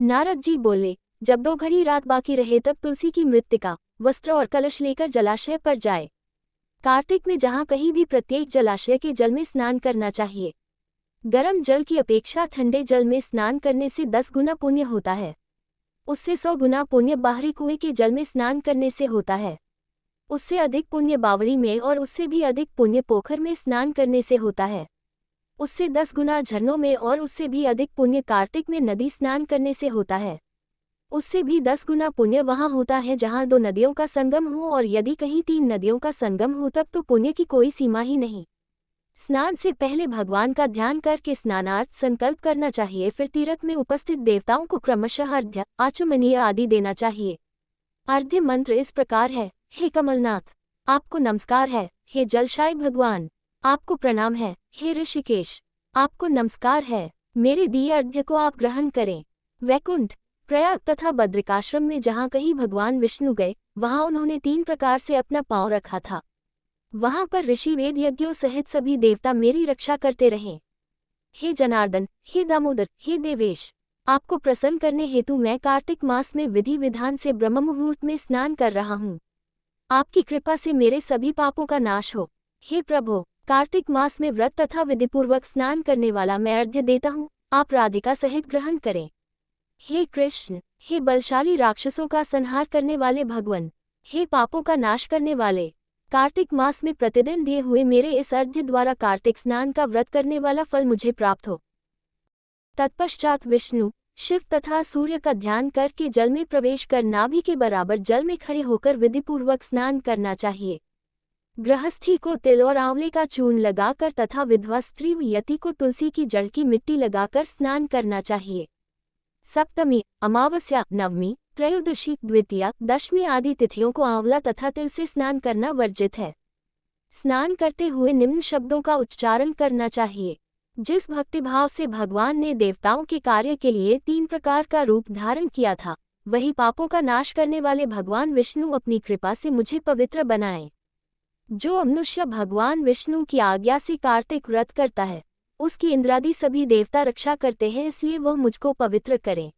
नारद जी बोले, जब 2 घड़ी रात बाकी रहे तब तुलसी की मृत्तिका, वस्त्र और कलश लेकर जलाशय पर जाए। कार्तिक में जहाँ कहीं भी प्रत्येक जलाशय के जल में स्नान करना चाहिए। गर्म जल की अपेक्षा ठंडे जल में स्नान करने से 10 गुना पुण्य होता है। उससे 100 गुना पुण्य बाहरी कुएं के जल में स्नान करने से होता है। उससे अधिक पुण्य बावड़ी में और उससे भी अधिक पुण्य पोखर में स्नान करने से होता है। उससे 10 गुना झरनों में और उससे भी अधिक पुण्य कार्तिक में नदी स्नान करने से होता है। उससे भी 10 गुना पुण्य वहाँ होता है जहाँ 2 नदियों का संगम हो, और यदि कहीं 3 नदियों का संगम हो तब तो पुण्य की कोई सीमा ही नहीं। स्नान से पहले भगवान का ध्यान करके स्नानार्थ संकल्प करना चाहिए। फिर तीर्थ में उपस्थित देवताओं को क्रमशः अर्घ्य, आचमनीय आदि देना चाहिए। अर्घ्य मंत्र इस प्रकार है। हे कमलनाथ, आपको नमस्कार है। हे जलशाय भगवान, आपको प्रणाम है। हे ऋषिकेश, आपको नमस्कार है। मेरे दिए अर्घ्य को आप ग्रहण करें। वैकुंठ, प्रयाग तथा बद्रिकाश्रम में जहाँ कहीं भगवान विष्णु गए, वहाँ उन्होंने 3 प्रकार से अपना पांव रखा था। वहाँ पर ऋषि वेद यज्ञों सहित सभी देवता मेरी रक्षा करते रहे। हे जनार्दन, हे दामोदर, हे देवेश, आपको प्रसन्न करने हेतु मैं कार्तिक मास में विधि विधान से ब्रह्म मुहूर्त में स्नान कर रहा हूँ। आपकी कृपा से मेरे सभी पापों का नाश हो। हे प्रभो, कार्तिक मास में व्रत तथा विधिपूर्वक स्नान करने वाला मैं अर्घ्य देता हूँ, आप राधिका सहित ग्रहण करें। हे कृष्ण, हे बलशाली राक्षसों का संहार करने वाले भगवान, हे पापों का नाश करने वाले, कार्तिक मास में प्रतिदिन दिए हुए मेरे इस अर्घ्य द्वारा कार्तिक स्नान का व्रत करने वाला फल मुझे प्राप्त हो। तत्पश्चात विष्णु, शिव तथा सूर्य का ध्यान करके जल में प्रवेश कर नाभि के बराबर जल में खड़े होकर विधिपूर्वक स्नान करना चाहिए। गृहस्थी को तिल और आंवले का चूर्ण लगाकर तथा विधवा स्त्री व यति को तुलसी की जड़ की मिट्टी लगाकर स्नान करना चाहिए। सप्तमी, अमावस्या, नवमी, त्रयोदशी, द्वितीया, दशमी आदि तिथियों को आंवला तथा तिल से स्नान करना वर्जित है। स्नान करते हुए निम्न शब्दों का उच्चारण करना चाहिए। जिस भक्तिभाव से भगवान ने देवताओं के कार्य के लिए 3 प्रकार का रूप धारण किया था, वही पापों का नाश करने वाले भगवान विष्णु अपनी कृपा से मुझे पवित्र बनाएं। जो मनुष्य भगवान विष्णु की आज्ञा से कार्तिक व्रत करता है, उसकी इंद्रादि सभी देवता रक्षा करते हैं, इसलिए वह मुझको पवित्र करें।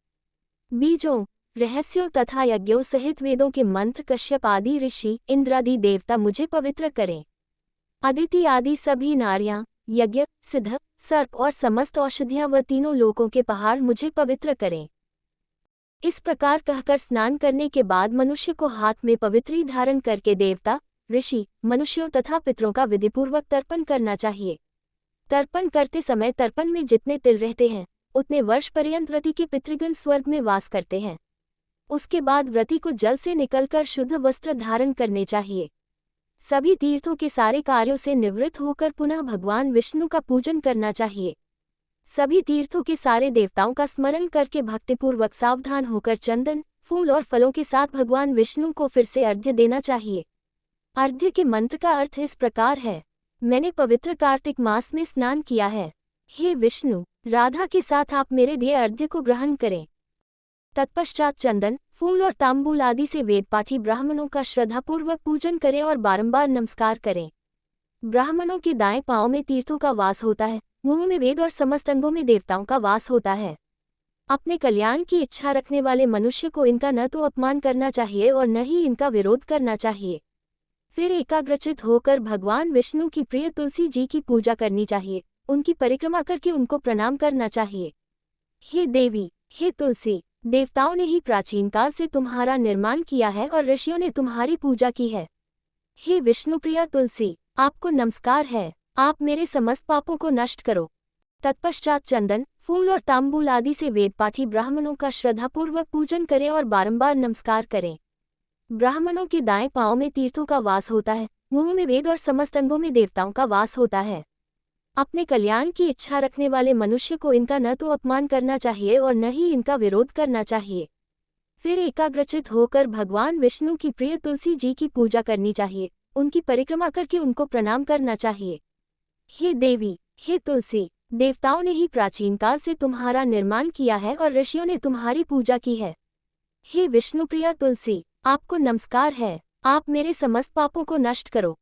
बीजों, रहस्यों तथा यज्ञों सहित वेदों के मंत्र कश्यप आदि ऋषि, इंद्रादि देवता मुझे पवित्र करें। अदिति आदि सभी नारियां, यज्ञ, सिद्ध, सर्प और समस्त औषधियां व तीनों लोकों के पहाड़ मुझे पवित्र करें। इस प्रकार कहकर स्नान करने के बाद मनुष्य को हाथ में पवित्री धारण करके देवता, ऋषि, मनुष्यों तथा पितरों का विधिपूर्वक तर्पण करना चाहिए। तर्पण करते समय तर्पण में जितने तिल रहते हैं, उतने वर्ष पर्यंत व्रती के पितृगण स्वर्ग में वास करते हैं। उसके बाद व्रती को जल से निकलकर शुद्ध वस्त्र धारण करने चाहिए। सभी तीर्थों के सारे कार्यों से निवृत्त होकर पुनः भगवान विष्णु का पूजन करना चाहिए। सभी तीर्थों के सारे देवताओं का स्मरण करके भक्तिपूर्वक सावधान होकर चंदन, फूल और फलों के साथ भगवान विष्णु को फिर से अर्घ्य देना चाहिए। अर्घ्य के मंत्र का अर्थ इस प्रकार है। मैंने पवित्र कार्तिक मास में स्नान किया है। हे विष्णु, राधा के साथ आप मेरे दिए अर्घ्य को ग्रहण करें। तत्पश्चात चंदन, फूल और तांबूल आदि से वेदपाठी ब्राह्मणों का श्रद्धापूर्वक पूजन करें और बारंबार नमस्कार करें। ब्राह्मणों के दाएं पांव में तीर्थों का वास होता है, मुंह में वेद और समस्त अंगों में देवताओं का वास होता है। अपने कल्याण की इच्छा रखने वाले मनुष्य को इनका न तो अपमान करना चाहिए और न ही इनका विरोध करना चाहिए। फिर एकाग्रचित होकर भगवान विष्णु की प्रिय तुलसी जी की पूजा करनी चाहिए। उनकी परिक्रमा करके उनको प्रणाम करना चाहिए। हे देवी, हे तुलसी, देवताओं ने ही प्राचीन काल से तुम्हारा निर्माण किया है और ऋषियों ने तुम्हारी पूजा की है। हे विष्णुप्रिया तुलसी, आपको नमस्कार है। आप मेरे समस्त पापों को नष्ट करो। तत्पश्चात चंदन, फूल और तांबूल आदि से वेदपाठी ब्राह्मणों का श्रद्धापूर्वक पूजन करें और बारंबार नमस्कार करें। ब्राह्मणों के दाएं पांव में तीर्थों का वास होता है, मुंह में वेद और समस्त अंगों में देवताओं का वास होता है। अपने कल्याण की इच्छा रखने वाले मनुष्य को इनका न तो अपमान करना चाहिए और न ही इनका विरोध करना चाहिए। फिर एकाग्रचित होकर भगवान विष्णु की प्रिय तुलसी जी की पूजा करनी चाहिए। उनकी परिक्रमा करके उनको प्रणाम करना चाहिए। हे देवी, हे तुलसी, देवताओं ने ही प्राचीन काल से तुम्हारा निर्माण किया है और ऋषियों ने तुम्हारी पूजा की है। हे विष्णुप्रिया तुलसी, आपको नमस्कार है। आप मेरे समस्त पापों को नष्ट करो।